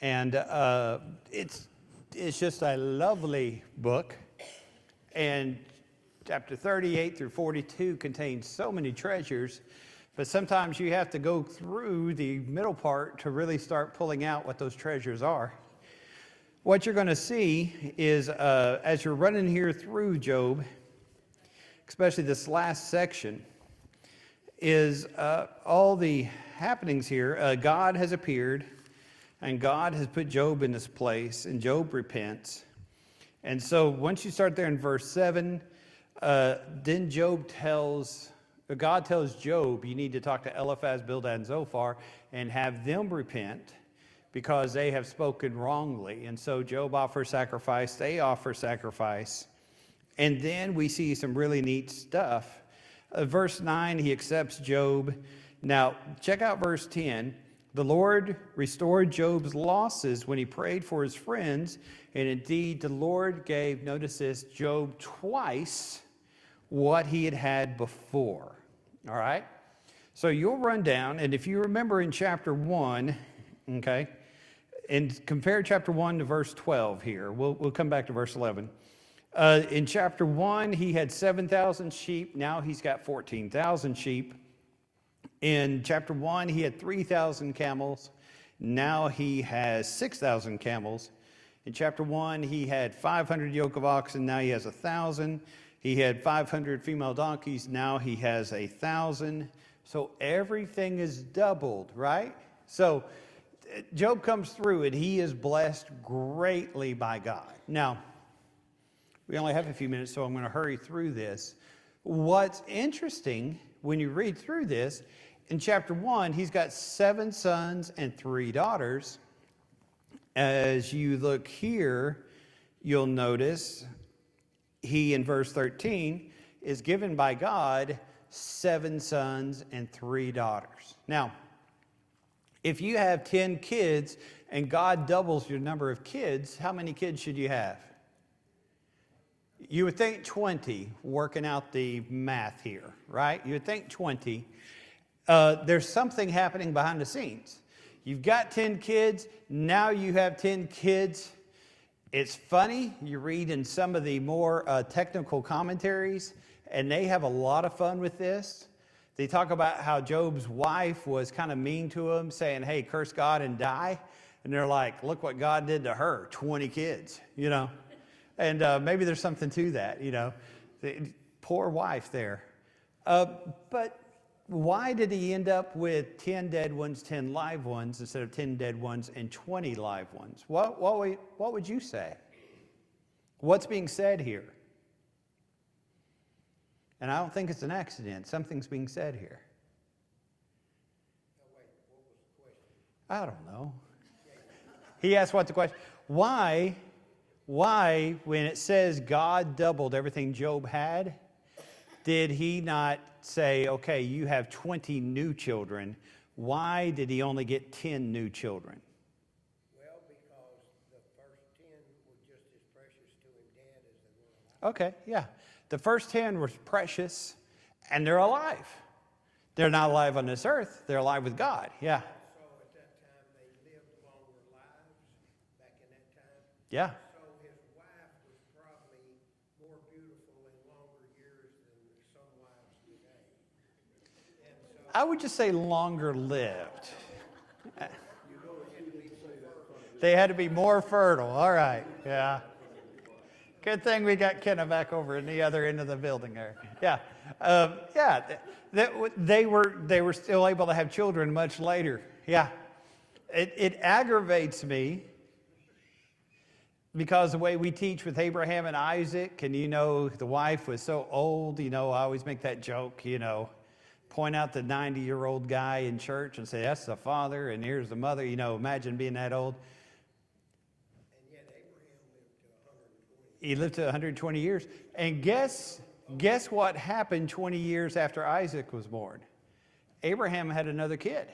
And it's just a lovely book. And chapter 38 through 42 contains so many treasures, but sometimes you have to go through the middle part to really start pulling out what those treasures are. What you're going to see is, as you're running here through Job, especially this last section, is all the happenings here. God has appeared, and God has put Job in this place, and Job repents. And so once you start there in verse 7, then God tells Job, you need to talk to Eliphaz, Bildad, and Zophar, and have them repent because they have spoken wrongly. And so Job offers sacrifice, they offer sacrifice. And then we see some really neat stuff. Verse 9, he accepts Job. Now, check out verse 10. The Lord restored Job's losses when he prayed for his friends. And indeed, the Lord gave, notice this, Job twice what he had before. All right? So you'll run down, and if you remember in chapter 1, okay, and compare chapter 1 to verse 12 here. We'll come back to verse 11. In chapter 1, he had 7,000 sheep. Now he's got 14,000 sheep. In chapter 1, he had 3,000 camels. Now he has 6,000 camels. In chapter 1, he had 500 yoke of oxen. Now he has 1,000. He had 500 female donkeys. Now he has 1,000. So everything is doubled, right? So Job comes through and he is blessed greatly by God. Now, we only have a few minutes, so I'm going to hurry through this. What's interesting when you read through this, in chapter 1, he's got 7 sons and 3 daughters. As you look here, you'll notice he, in verse 13, is given by God 7 sons and 3 daughters. Now, if you have 10 kids and God doubles your number of kids, how many kids should you have? You would think 20, working out the math here, right? You would think 20. There's something happening behind the scenes. You've got 10 kids, now you have 10 kids. It's funny, you read in some of the more technical commentaries, and they have a lot of fun with this. They talk about how Job's wife was kind of mean to him, saying, hey, curse God and die. And they're like, look what God did to her, 20 kids, you know. And maybe there's something to that, you know. The poor wife there. But why did he end up with 10 dead ones, 10 live ones, instead of 10 dead ones and 20 live ones? What would you say? What's being said here? And I don't think it's an accident. Something's being said here. I don't know. He asked what the question. Why, when it says God doubled everything Job had, did he not say, okay, you have 20 new children? Why did he only get 10 new children? Well, because the first 10 were just as precious to him dead as they were alive. Okay, yeah. The first 10 were precious, and they're alive. They're not alive on this earth. They're alive with God, yeah. So at that time, they lived longer lives back in that time. Yeah. So his wife was probably more beautiful in longer years than some wives today. And so I would just say longer lived. They had to be more fertile. All right, yeah. Good thing we got Kenna back over in the other end of the building there. Yeah, they were still able to have children much later. Yeah, it aggravates me because the way we teach with Abraham and Isaac, and you know the wife was so old. You know, I always make that joke. You know, point out the 90-year-old guy in church and say that's the father, and here's the mother. You know, imagine being that old. He lived to 120 years. And guess what happened 20 years after Isaac was born? Abraham had another kid.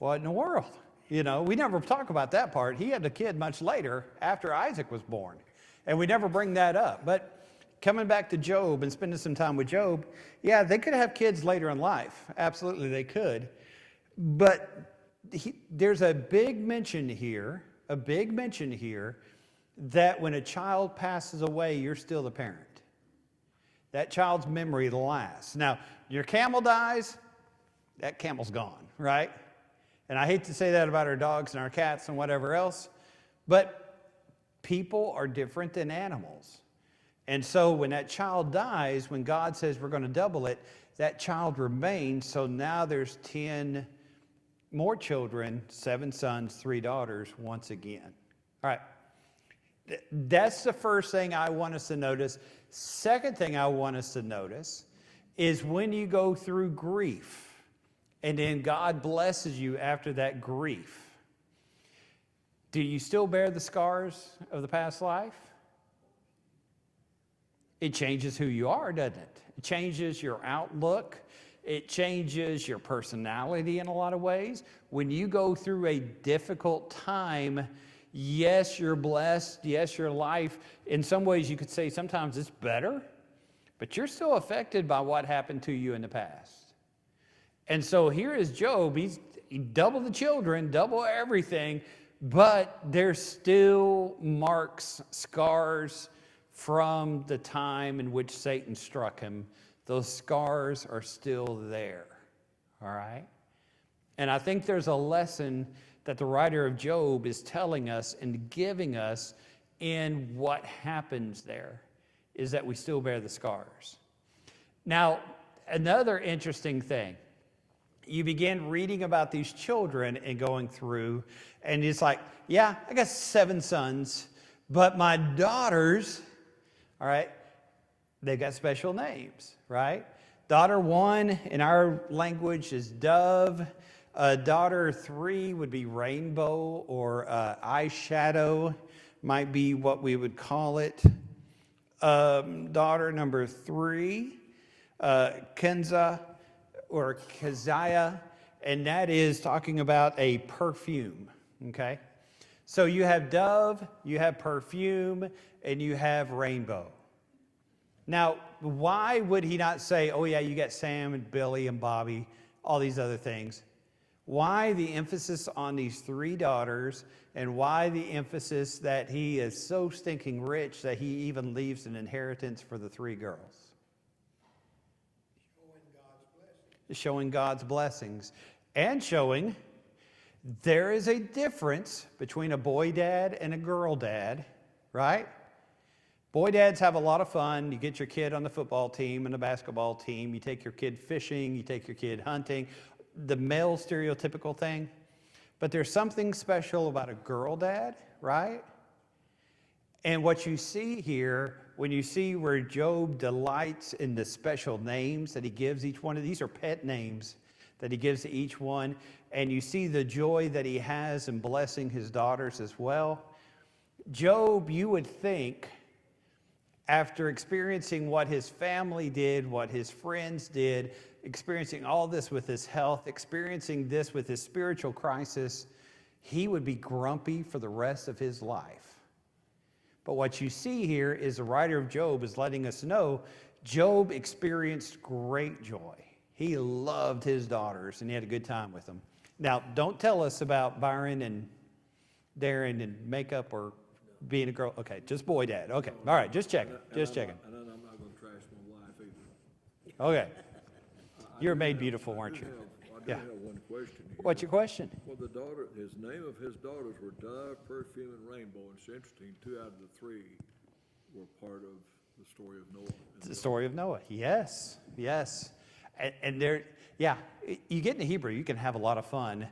What in the world? You know, we never talk about that part. He had a kid much later after Isaac was born. And we never bring that up. But coming back to Job and spending some time with Job, yeah, they could have kids later in life. Absolutely, they could. But there's a big mention here, that when a child passes away, you're still the parent. That child's memory lasts. Now, your camel dies, that camel's gone, right? And I hate to say that about our dogs and our cats and whatever else, but people are different than animals. And so when that child dies, when God says we're going to double it, that child remains. So now there's 10 more children, 7 sons, 3 daughters, once again. All right. That's the first thing I want us to notice. Second thing I want us to notice is when you go through grief, and then God blesses you after that grief, do you still bear the scars of the past life? It changes who you are, doesn't it? It changes your outlook. It changes your personality in a lot of ways. When you go through a difficult time, yes, you're blessed. Yes, your life, in some ways you could say sometimes it's better, but you're still affected by what happened to you in the past. And so here is Job. He double the children, double everything, but there's still marks, scars from the time in which Satan struck him. Those scars are still there, all right? And I think there's a lesson that the writer of Job is telling us and giving us in what happens there, is that we still bear the scars. Now, another interesting thing, you begin reading about these children and going through, and it's like, yeah, I got 7 sons, but my daughters, all right, they've got special names, right? Daughter 1 in our language is dove. Daughter 3 would be rainbow, or eyeshadow might be what we would call it. Daughter number 3, Kenza or Keziah, and that is talking about a perfume, okay? So you have dove, you have perfume, and you have rainbow. Now, why would he not say, oh yeah, you got Sam and Billy and Bobby, all these other things? Why the emphasis on these 3 daughters, and why the emphasis that he is so stinking rich that he even leaves an inheritance for the 3 girls? Showing God's blessings. And showing there is a difference between a boy dad and a girl dad, right? Boy dads have a lot of fun. You get your kid on the football team and the basketball team. You take your kid fishing. You take your kid hunting. The male stereotypical thing. But there's something special about a girl dad, right? And what you see here, when you see where Job delights in the special names that he gives each one of these are pet names that he gives to each one, and you see the joy that he has in blessing his daughters as well. Job, you would think, after experiencing what his family did, what his friends did, experiencing all this with his health, experiencing this with his spiritual crisis, he would be grumpy for the rest of his life. But what you see here is the writer of Job is letting us know Job experienced great joy. He loved his daughters and he had a good time with them. Now, don't tell us about Byron and Darren and makeup or being a girl. Okay, just boy dad. Okay, all right, just checking. Just checking. And I'm not going to trash my wife either. Okay. You're made beautiful, weren't you? I do have one question here. What's your question? Well, his name of his daughters were Dove, Perfume, and Rainbow. And it's interesting, 2 out of the 3 were part of the story of Noah. It's the story of Noah. Yes, yes. And there, yeah, you get into Hebrew, you can have a lot of fun.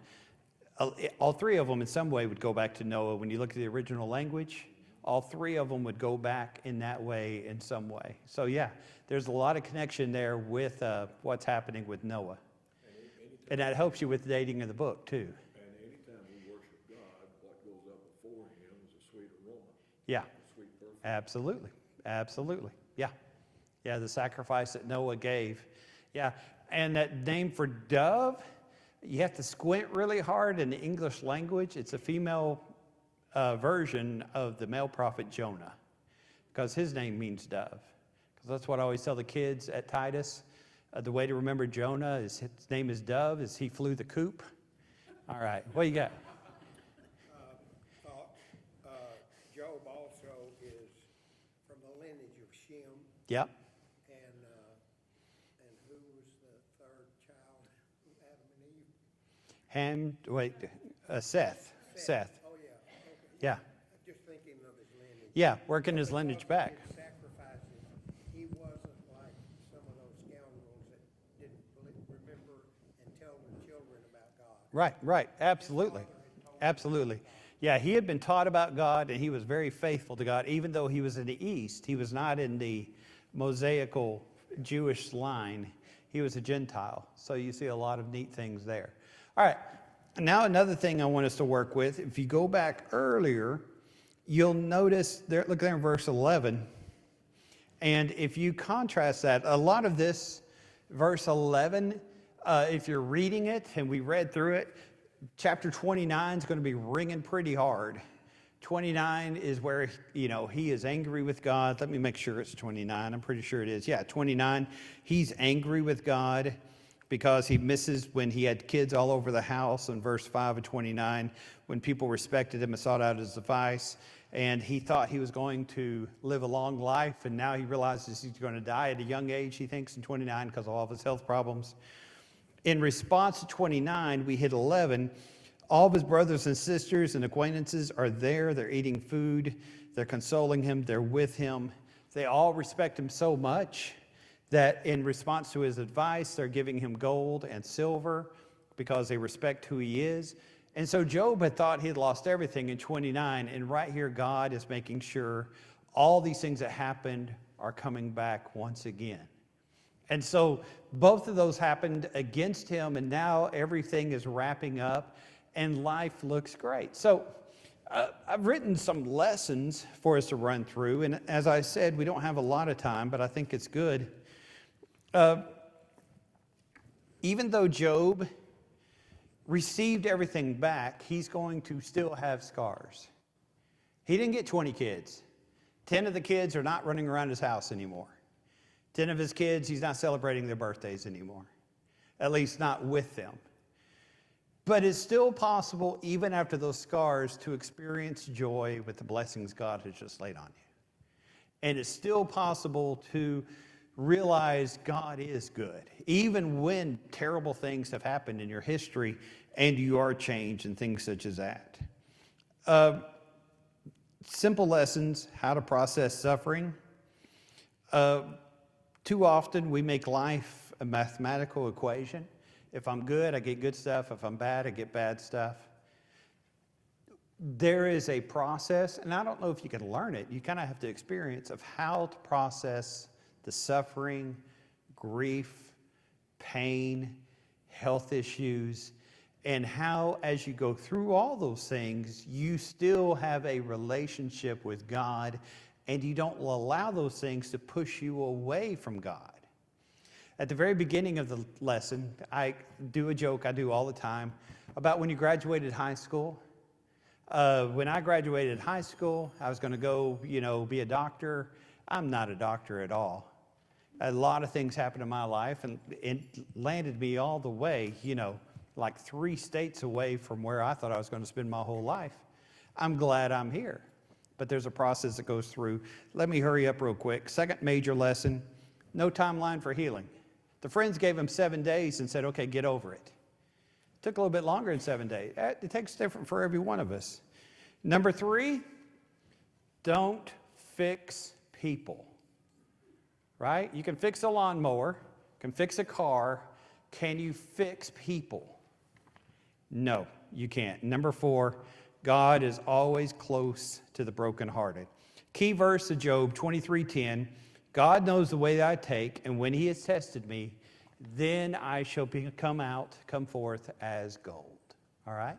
All 3 of them in some way would go back to Noah. When you look at the original language, all 3 of them would go back in that way in some way. So yeah, there's a lot of connection there with what's happening with Noah. And that helps you with the dating of the book too. And anytime we worship God, what goes up before him is a sweet aroma. Yeah, A sweet perfume. absolutely, absolutely. Yeah, yeah, the sacrifice that Noah gave. Yeah, and that name for dove, you have to squint really hard in the English language. It's a female version of the male prophet Jonah, because his name means dove. Because that's what I always tell the kids at Titus. The way to remember Jonah is his name is Dove, is he flew the coop. All right, what you got? Thought, Job also is from the lineage of Shem, Yep. and who was the third child, Adam and Eve? Seth. Seth. Oh, yeah, okay. Yeah. I'm just thinking of his lineage. Yeah, working his lineage back. His sacrifices, he wasn't like some of those scoundrels that didn't remember and tell their children about God. Right, absolutely. Absolutely. Yeah, he had been taught about God, and he was very faithful to God, even though he was in the East. He was not in the Mosaical Jewish line. He was a Gentile. So you see a lot of neat things there. All right, now another thing I want us to work with. If you go back earlier, you'll notice, there. Look there in verse 11. And if you contrast that, a lot of this, verse 11, if you're reading it, and we read through it, chapter 29 is going to be ringing pretty hard. 29 is where, he is angry with God. Let me make sure it's 29. I'm pretty sure it is. Yeah, 29. He's angry with God because he misses when he had kids all over the house in verse 5 of 29, when people respected him and sought out his advice. And he thought he was going to live a long life, and now he realizes he's going to die at a young age, he thinks, in 29 because of all of his health problems. In response to 29, we hit 11. All of his brothers and sisters and acquaintances are there. They're eating food. They're consoling him. They're with him. They all respect him so much that in response to his advice, they're giving him gold and silver because they respect who he is. And so Job had thought he had lost everything in 29, and right here God is making sure all these things that happened are coming back once again. And so both of those happened against him, and now everything is wrapping up, and life looks great. So I've written some lessons for us to run through, and as I said, we don't have a lot of time, but I think it's good. Even though Job received everything back, he's going to still have scars. He didn't get 20 kids. 10 of the kids are not running around his house anymore. 10 of his kids, he's not celebrating their birthdays anymore, at least not with them. But it's still possible, even after those scars, to experience joy with the blessings God has just laid on you. And it's still possible to realize God is good, even when terrible things have happened in your history and you are changed and things such as that. Simple lessons, how to process suffering. Too often we make life a mathematical equation. If I'm good, I get good stuff. If I'm bad, I get bad stuff. There is a process, and I don't know if you can learn it. You kind of have to experience of how to process the suffering, grief, pain, health issues, and how, as you go through all those things, you still have a relationship with God, and you don't allow those things to push you away from God. At the very beginning of the lesson, I do a joke I do all the time about when you graduated high school. When I graduated high school, I was going to go, be a doctor. I'm not a doctor at all. A lot of things happened in my life, and it landed me all the way, like 3 states away from where I thought I was going to spend my whole life. I'm glad I'm here, but there's a process that goes through. Let me hurry up real quick. Second major lesson, no timeline for healing. The friends gave him 7 days and said, okay, get over it. Took a little bit longer than 7 days. It takes different for every one of us. Number 3, don't fix people. Right? You can fix a lawnmower, can fix a car. Can you fix people? No, you can't. Number 4, God is always close to the brokenhearted. Key verse of Job 23:10, God knows the way that I take, and when he has tested me, then I shall come forth as gold. All right?